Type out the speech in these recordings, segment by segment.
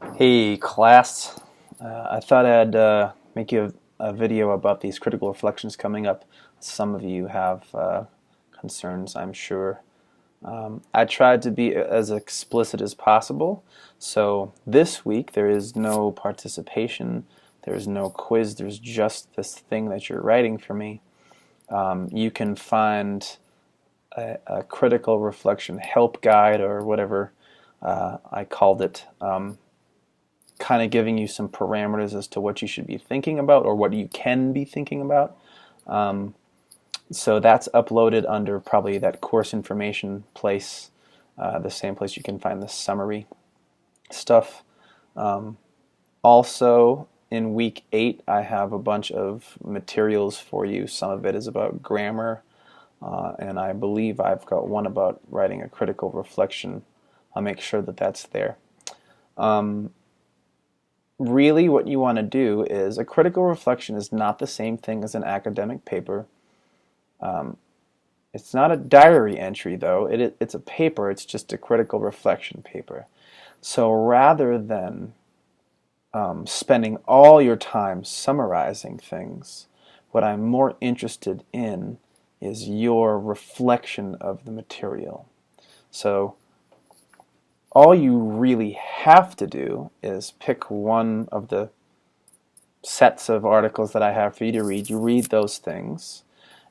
Hey class, I thought I'd make you a video about these critical reflections coming up. Some of you have concerns, I'm sure. I tried to be as explicit as possible, so this week there is no participation, there's no quiz, there's just this thing that you're writing for me. You can find a critical reflection help guide or whatever I called it. Kind of giving you some parameters as to what you should be thinking about or what you can be thinking about. So that's uploaded under probably that course information place, the same place you can find the summary stuff. Also, in week 8, I have a bunch of materials for you. Some of it is about grammar, and I believe I've got one about writing a critical reflection. I'll make sure that that's there. Really what you want to do is a critical reflection is not the same thing as an academic paper. It's not a diary entry though. It's a paper. It's just a critical reflection paper. So rather than spending all your time summarizing things, what I'm more interested in is your reflection of the material. So all you really have to do is pick one of the sets of articles that I have for you to read. You read those things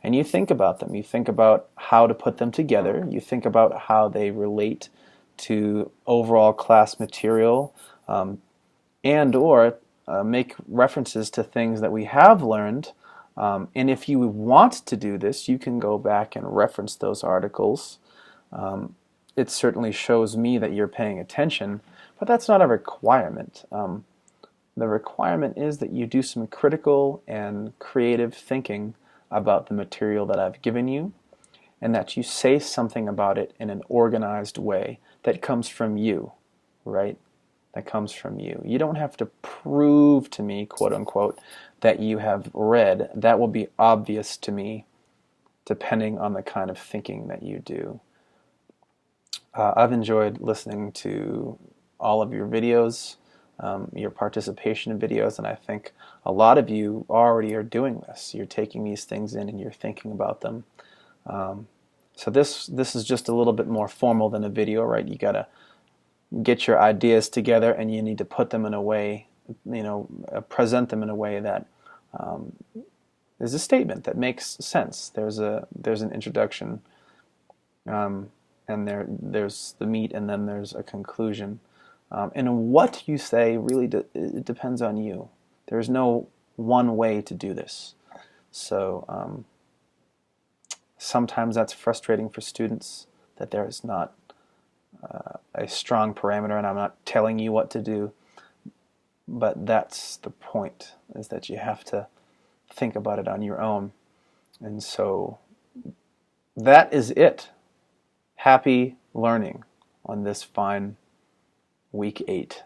and you think about them. You think about how to put them together. You think about how they relate to overall class material, and or make references to things that we have learned. And if you want to do this, you can go back and reference those articles. It certainly shows me that you're paying attention, but that's not a requirement. The requirement is that you do some critical and creative thinking about the material that I've given you, and that you say something about it in an organized way that comes from you, right? That comes from you. You don't have to prove to me, quote unquote, that you have read. That will be obvious to me depending on the kind of thinking that you do. I've enjoyed listening to all of your videos, your participation in videos, and I think a lot of you already are doing this. You're taking these things in and you're thinking about them. So this is just a little bit more formal than a video, right? You gotta get your ideas together and you need to put them in a way, present them in a way that is a statement that makes sense. There's an introduction. And there's the meat, and then there's a conclusion. And what you say really it depends on you. There's no one way to do this. So sometimes that's frustrating for students that there is not a strong parameter, and I'm not telling you what to do. But that's the point, is that you have to think about it on your own. And so that is it. Happy learning on this fine week 8.